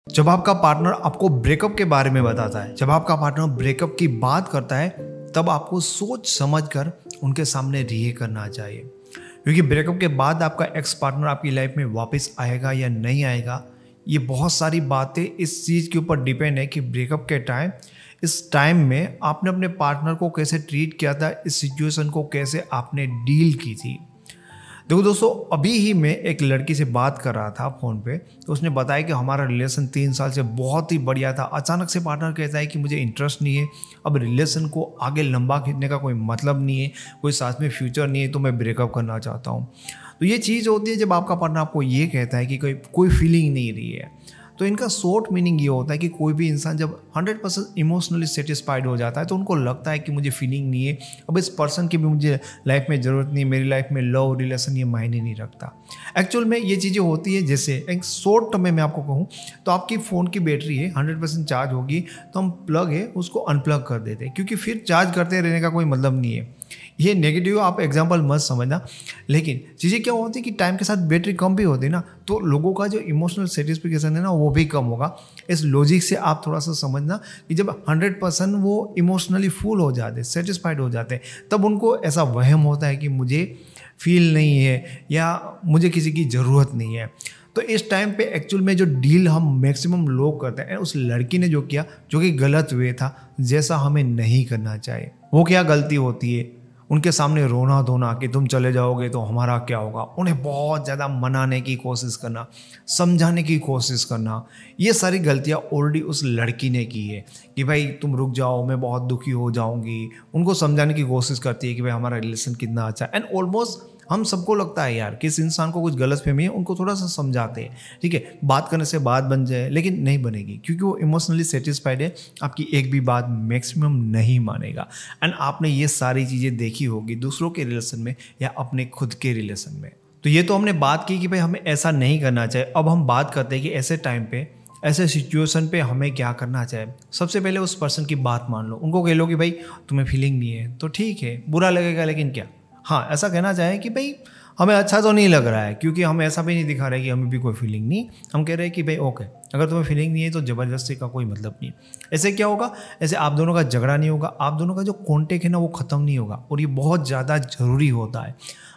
जब आपका पार्टनर आपको ब्रेकअप के बारे में बताता है, जब आपका पार्टनर ब्रेकअप की बात करता है, तब आपको सोच समझ कर उनके सामने रिहे करना चाहिए। क्योंकि ब्रेकअप के बाद आपका एक्स पार्टनर आपकी लाइफ में वापस आएगा या नहीं आएगा, ये बहुत सारी बातें इस चीज़ के ऊपर डिपेंड है कि ब्रेकअप के टाइम, इस टाइम में आपने अपने पार्टनर को कैसे ट्रीट किया था, इस सिचुएशन को कैसे आपने डील की थी। देखो दोस्तों, अभी ही मैं एक लड़की से बात कर रहा था फ़ोन पे, तो उसने बताया कि हमारा रिलेशन 3 साल से बहुत ही बढ़िया था। अचानक से पार्टनर कहता है कि मुझे इंटरेस्ट नहीं है, अब रिलेशन को आगे लंबा खींचने का कोई मतलब नहीं है, कोई साथ में फ्यूचर नहीं है, तो मैं ब्रेकअप करना चाहता हूँ। तो ये चीज़ होती है जब आपका पार्टनर आपको ये कहता है कि कोई फीलिंग नहीं रही है। तो इनका शॉर्ट मीनिंग ये होता है कि कोई भी इंसान जब 100% इमोशनली सेटिस्फाइड हो जाता है तो उनको लगता है कि मुझे फीलिंग नहीं है, अब इस पर्सन की भी मुझे लाइफ में ज़रूरत नहीं, मेरी लाइफ में लव रिलेशन ये मायने नहीं रखता। एक्चुअल में ये चीज़ें होती है, जैसे एक शॉर्ट टर्म में मैं आपको कहूँ तो आपकी फ़ोन की बैटरी है 100% चार्ज होगी तो हम प्लग है उसको अनप्लग कर देते हैं, क्योंकि फिर चार्ज करते रहने का कोई मतलब नहीं है। ये नेगेटिव आप एग्जांपल मत समझना, लेकिन चीज़ें क्या होती है कि टाइम के साथ बैटरी कम भी होती है ना, तो लोगों का जो इमोशनल सेटिस्फिकेशन है ना वो भी कम होगा। इस लॉजिक से आप थोड़ा सा समझना कि जब 100% वो इमोशनली फुल हो जाते, सेटिस्फाइड हो जाते, तब उनको ऐसा वहम होता है कि मुझे फील नहीं है या मुझे किसी की ज़रूरत नहीं है। तो इस टाइम पे एक्चुअल में जो डील हम मैक्सिमम लोग करते हैं, उस लड़की ने जो किया जो कि गलत वे था, जैसा हमें नहीं करना चाहिए। वो क्या गलती होती है, उनके सामने रोना धोना कि तुम चले जाओगे तो हमारा क्या होगा, उन्हें बहुत ज़्यादा मनाने की कोशिश करना, समझाने की कोशिश करना, ये सारी गलतियाँ ऑलरेडी उस लड़की ने की है कि भाई तुम रुक जाओ, मैं बहुत दुखी हो जाऊंगी। उनको समझाने की कोशिश करती है कि भाई हमारा रिलेशन कितना अच्छा है। एंड ऑलमोस्ट हम सबको लगता है यार किस इंसान को कुछ गलतफहमी है, उनको थोड़ा सा समझाते हैं, ठीक है, बात करने से बात बन जाए, लेकिन नहीं बनेगी क्योंकि वो इमोशनली सेटिस्फाइड है, आपकी एक भी बात मैक्सिमम नहीं मानेगा। एंड आपने ये सारी चीज़ें देखी होगी दूसरों के रिलेशन में या अपने खुद के रिलेशन में। तो ये तो हमने बात की कि भाई हमें ऐसा नहीं करना चाहिए। अब हम बात करते हैं कि ऐसे टाइम पे, ऐसे सिचुएशन पे हमें क्या करना चाहिए। सबसे पहले उस पर्सन की बात मान लो, उनको कह लो कि भाई तुम्हें फीलिंग नहीं है तो ठीक है, बुरा लगेगा लेकिन क्या। हाँ, ऐसा कहना चाहे कि भाई हमें अच्छा तो नहीं लग रहा है, क्योंकि हम ऐसा भी नहीं दिखा रहे कि हमें भी कोई फीलिंग नहीं, हम कह रहे हैं कि भाई ओके, अगर तुम्हें फीलिंग नहीं है तो ज़बरदस्ती का कोई मतलब नहीं। ऐसे क्या होगा, ऐसे आप दोनों का झगड़ा नहीं होगा, आप दोनों का जो कॉन्टेक्ट है ना वो ख़त्म नहीं होगा, और ये बहुत ज़्यादा ज़रूरी होता है।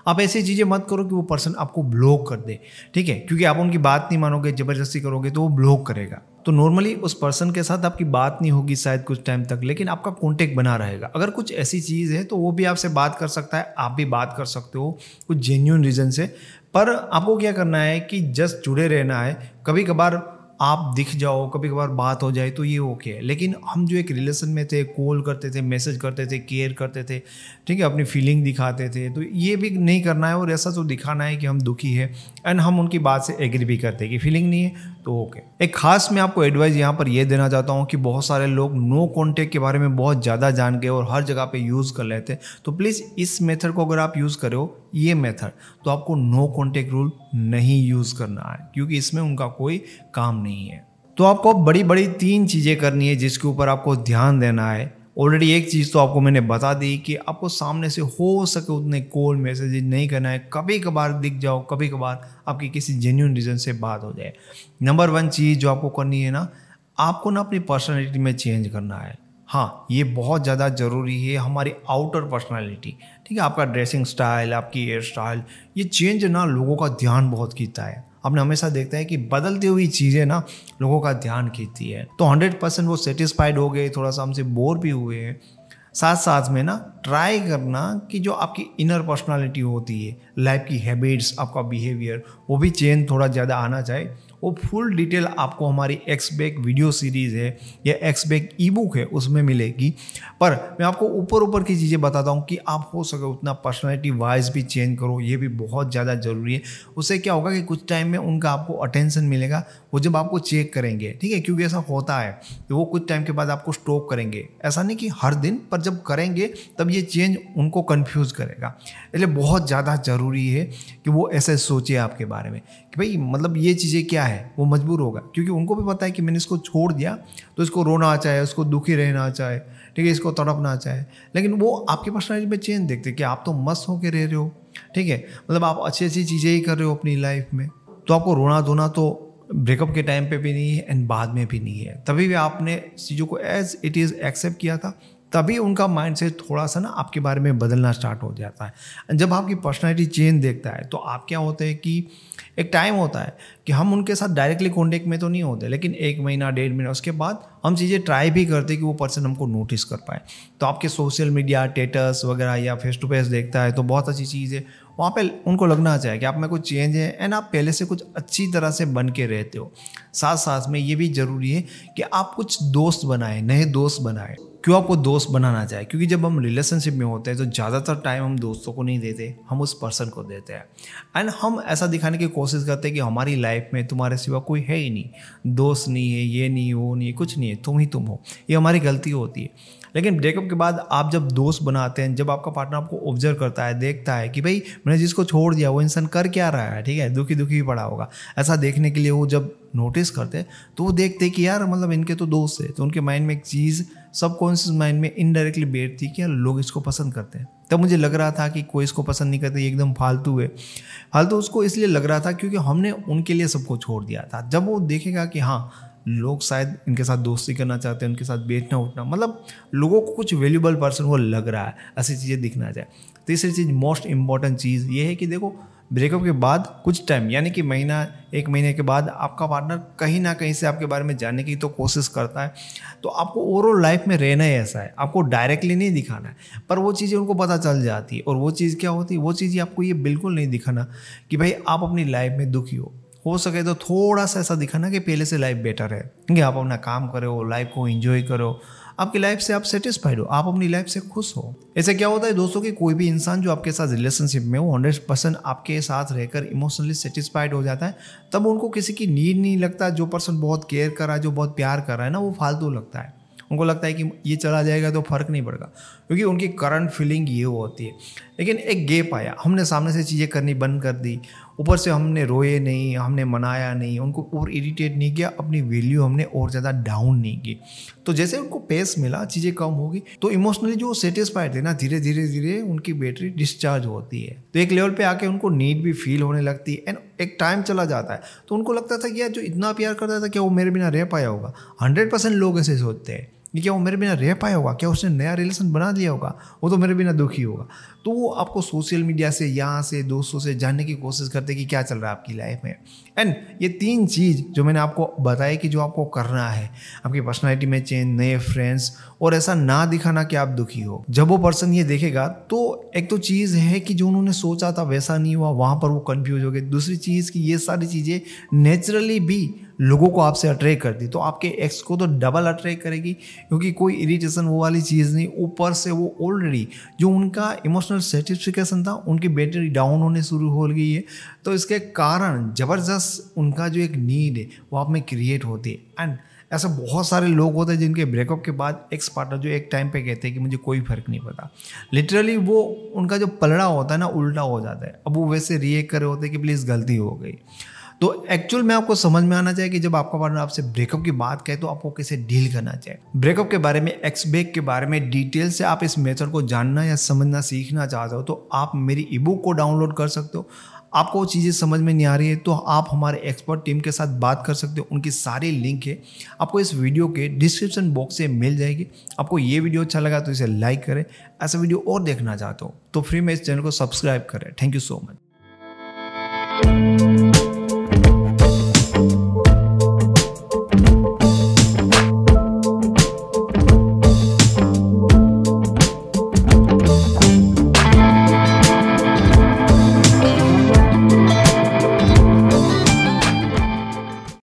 आप ऐसी चीज़ें मत करो कि वो पर्सन आपको ब्लॉक कर दे, ठीक है, क्योंकि आप उनकी बात नहीं मानोगे, ज़बरदस्ती करोगे तो वो ब्लॉक करेगा। तो नॉर्मली उस पर्सन के साथ आपकी बात नहीं होगी शायद कुछ टाइम तक, लेकिन आपका कॉन्टेक्ट बना रहेगा। अगर कुछ ऐसी चीज़ है तो वो भी आपसे बात कर सकता है, आप भी बात कर सकते हो कुछ जेन्युइन रीज़न से। पर आपको क्या करना है कि जस्ट जुड़े रहना है। कभी कभार आप दिख जाओ, कभी कभार बात हो जाए तो ये ओके है, लेकिन हम जो एक रिलेशन में थे, कॉल करते थे, मैसेज करते थे, केयर करते थे, ठीक है, अपनी फीलिंग दिखाते थे, तो ये भी नहीं करना है। और ऐसा तो दिखाना है कि हम दुखी है एंड हम उनकी बात से एग्री भी करते हैं कि फीलिंग नहीं है तो ओके। एक खास मैं आपको एडवाइस यहाँ पर ये देना चाहता हूँ कि बहुत सारे लोग नो कॉन्टेक्ट के बारे में बहुत ज़्यादा जान गए और हर जगह पे यूज़ कर लेते हैं। तो प्लीज़ इस मेथड को अगर आप यूज़ करो, ये मेथड, तो आपको नो कॉन्टेक्ट रूल नहीं यूज़ करना है, क्योंकि इसमें उनका कोई काम नहीं है। तो आपको बड़ी बड़ी 3 चीज़ें करनी है जिसके ऊपर आपको ध्यान देना है। ऑलरेडी एक चीज़ तो आपको मैंने बता दी कि आपको सामने से हो सके उतने कॉल मैसेज नहीं करना है। कभी कभार दिख जाओ, कभी कभार आपकी किसी जेन्युइन रीज़न से बात हो जाए। नंबर 1 चीज़ जो आपको करनी है ना, आपको ना अपनी पर्सनैलिटी में चेंज करना है। हाँ, ये बहुत ज़्यादा ज़रूरी है, हमारी आउटर पर्सनैलिटी, ठीक है, आपका ड्रेसिंग स्टाइल, आपकी हेयर स्टाइल, ये चेंज ना लोगों का ध्यान बहुत खींचता है। आपने हमेशा देखता है कि बदलती हुई चीज़ें ना लोगों का ध्यान खींचती है। तो 100% वो सेटिस्फाइड हो गए, थोड़ा सा हमसे बोर भी हुए हैं। साथ साथ में ना ट्राई करना कि जो आपकी इनर पर्सनालिटी होती है, लाइफ की हैबिट्स, आपका बिहेवियर, वो भी चेंज थोड़ा ज़्यादा आना चाहिए। वो फुल डिटेल आपको हमारी एक्सबैक वीडियो सीरीज़ है या एक्सबैक ई बुक है उसमें मिलेगी। पर मैं आपको ऊपर ऊपर की चीज़ें बताता हूँ कि आप हो सके उतना पर्सनैलिटी वाइज भी चेंज करो, ये भी बहुत ज़्यादा ज़रूरी है। उससे क्या होगा कि कुछ टाइम में उनका आपको अटेंशन मिलेगा, वो जब आपको चेक करेंगे, ठीक है, क्योंकि ऐसा होता है कि वो कुछ टाइम के बाद आपको स्टॉप करेंगे। ऐसा नहीं कि हर दिन, पर जब करेंगे तब ये चेंज उनको कन्फ्यूज़ करेगा। इसलिए बहुत ज़्यादा ज़रूरी है कि वो ऐसे सोचे आपके बारे में कि भाई मतलब ये चीज़ें क्या है, वो मजबूर होगा, क्योंकि उनको भी पता है कि मैंने इसको छोड़ दिया तो इसको रोना चाहे, उसको दुखी रहना चाहे, ठीक है, इसको तड़पना चाहे, लेकिन वो आपके पर्सनैलिटी में चेंज देखते कि आप तो मस्त होकर रह रहे हो, ठीक है, मतलब आप अच्छी अच्छी चीज़ें ही कर रहे हो अपनी लाइफ में, तो आपको रोना धोना तो ब्रेकअप के टाइम पे भी नहीं है एंड बाद में भी नहीं है। तभी भी आपने चीज़ों को एज इट इज़ एक्सेप्ट किया था, तभी उनका माइंड से थोड़ा सा ना आपके बारे में बदलना स्टार्ट हो जाता है। जब आपकी पर्सनैलिटी चेंज देखता है तो आप क्या होते हैं कि एक टाइम होता है कि हम उनके साथ डायरेक्टली कॉन्टेक्ट में तो नहीं होते, लेकिन 1 महीना 1.5 महीना उसके बाद हम चीज़ें ट्राई भी करते कि वो पर्सन हमको नोटिस कर पाए। तो आपके सोशल मीडिया स्टेटस वगैरह या फेस टू फेस देखता है तो बहुत अच्छी चीज़ है, वहाँ पे उनको लगना चाहिए कि आप में कुछ चेंज है एंड आप पहले से कुछ अच्छी तरह से बन के रहते हो। साथ साथ में ये भी ज़रूरी है कि आप कुछ दोस्त बनाएं, नए दोस्त बनाएं। क्यों आपको दोस्त बनाना चाहिए? क्योंकि जब हम रिलेशनशिप में होते हैं तो ज़्यादातर टाइम हम दोस्तों को नहीं देते, हम उस पर्सन को देते हैं एंड हम ऐसा दिखाने की कोशिश करते हैं कि हमारी लाइफ में तुम्हारे सिवा कोई है ही नहीं, दोस्त नहीं है, ये नहीं वो नहीं, कुछ नहीं है, तुम ही तुम हो। ये हमारी गलती होती है। लेकिन ब्रेकअप के बाद आप जब दोस्त बनाते हैं, जब आपका पार्टनर आपको ऑब्जर्व करता है, देखता है कि भाई मैंने जिसको छोड़ दिया वो इंसान कर क्या रहा है, ठीक है, दुखी दुखी भी पड़ा होगा, ऐसा देखने के लिए वो जब नोटिस करते हैं तो वो देखते हैं कि यार मतलब इनके तो दोस्त है। तो उनके माइंड में एक चीज़ सबकॉन्शियस माइंड में इनडायरेक्टली बैठती कि यार लोग इसको पसंद करते हैं। तब मुझे लग रहा था कि कोई इसको पसंद नहीं करता, ये एकदम फालतू है। फालतू उसको इसलिए लग रहा था क्योंकि हमने उनके लिए सबको छोड़ दिया था। जब वो देखेगा कि हाँ लोग शायद इनके साथ दोस्ती करना चाहते हैं, उनके साथ बैठना उठना, मतलब लोगों को कुछ वैल्यूबल पर्सन वो लग रहा है, ऐसी चीज़ें दिखना चाहिए। तीसरी चीज़, मोस्ट इंपॉर्टेंट चीज़ ये है कि देखो ब्रेकअप के बाद कुछ टाइम यानी कि महीना 1 महीने के बाद आपका पार्टनर कहीं ना कहीं से आपके बारे में जानने की तो कोशिश करता है। तो आपको ओवरऑल लाइफ में रहना ही ऐसा है, आपको डायरेक्टली नहीं दिखाना है, पर वो चीज़ें उनको पता चल जाती है। और वो चीज़ क्या होती है, वो चीज़ आपको ये बिल्कुल नहीं दिखाना कि भाई आप अपनी लाइफ में दुखी हो सके तो थोड़ा सा ऐसा दिखाना कि पहले से लाइफ बेटर है, क्योंकि आप अपना काम करो, लाइफ को एंजॉय करो, आपकी लाइफ से आप सेटिस्फाइड हो, आप अपनी लाइफ से खुश हो। ऐसे क्या होता है दोस्तों कि कोई भी इंसान जो आपके साथ रिलेशनशिप में वो 100% आपके साथ रहकर इमोशनली सेटिस्फाइड हो जाता है, तब उनको किसी की नीड नहीं लगता। जो पर्सन बहुत केयर कर रहा है, जो बहुत प्यार कर रहा है ना, वो फालतू लगता है। उनको लगता है कि ये चला जाएगा तो फर्क नहीं पड़ेगा, क्योंकि उनकी करंट फीलिंग ये होती है। लेकिन एक गैप आया, हमने सामने से चीज़ें करनी बंद कर दी, ऊपर से हमने रोए नहीं, हमने मनाया नहीं, उनको और इरिटेट नहीं किया, अपनी वैल्यू हमने और ज़्यादा डाउन नहीं की। तो जैसे उनको पेस मिला, चीज़ें कम होगी, तो इमोशनली जो सेटिस्फाइड थे ना, धीरे धीरे धीरे उनकी बैटरी डिस्चार्ज होती है। तो एक लेवल पे आके उनको नीड भी फील होने लगती है एंड एक टाइम चला जाता है तो उनको लगता था कि यार जो इतना प्यार करता था क्या वो मेरे बिना रह पाया होगा। 100% लोग ऐसे सोचते हैं कि क्या वो मेरे बिना रह पाया होगा, क्या उसने नया रिलेशन बना लिया होगा, वो तो मेरे बिना दुखी होगा। तो वो आपको सोशल मीडिया से, यहाँ से, दोस्तों से जानने की कोशिश करते कि क्या चल रहा है आपकी लाइफ में। एंड ये 3 चीज़ जो मैंने आपको बताया कि जो आपको करना है, आपकी पर्सनालिटी में चेंज, नए फ्रेंड्स, और ऐसा ना दिखाना कि आप दुखी हो। जब वो पर्सन ये देखेगा तो एक तो चीज़ है कि जो उन्होंने सोचा था वैसा नहीं हुआ, वहाँ पर वो कंफ्यूज हो गए। दूसरी चीज़ कि ये सारी चीज़ें नेचुरली भी लोगों को आपसे अट्रैक्ट करती, तो आपके एक्स को तो डबल अट्रैक्ट करेगी, क्योंकि कोई इरिटेशन वो वाली चीज़ नहीं, ऊपर से वो ऑलरेडी जो उनका इमोशनल सेटिस्फिकेशन था, उनकी बैटरी डाउन होने शुरू हो गई है। तो इसके कारण ज़बरदस्त उनका जो एक नीड है वो आप में क्रिएट होती है। एंड ऐसा बहुत सारे लोग होते हैं जिनके ब्रेकअप के बाद एक्स पार्टनर जो एक टाइम पे कहते हैं कि मुझे कोई फ़र्क नहीं पड़ा, लिटरली वो उनका जो पलड़ा होता है ना उल्टा हो जाता है। अब वो वैसे रिएक्ट कर रहे होते हैं कि प्लीज़ गलती हो गई। तो एक्चुअल में आपको समझ में आना चाहिए कि जब आपका पार्टनर आपसे ब्रेकअप की बात कहे तो आपको कैसे डील करना चाहिए। ब्रेकअप के बारे में, एक्स ब्रेक के बारे में डिटेल से आप इस मेथड को जानना या समझना सीखना चाहते हो तो आप मेरी ई बुक को डाउनलोड कर सकते हो। आपको वो चीज़ें समझ में नहीं आ रही है तो आप हमारे एक्सपर्ट टीम के साथ बात कर सकते हो, उनकी सारी लिंक है आपको इस वीडियो के डिस्क्रिप्शन बॉक्स से मिल जाएगी। आपको ये वीडियो अच्छा लगा तो इसे लाइक करें, ऐसा वीडियो और देखना चाहते हो तो फ्री में इस चैनल को सब्सक्राइब करें। Thank you so much.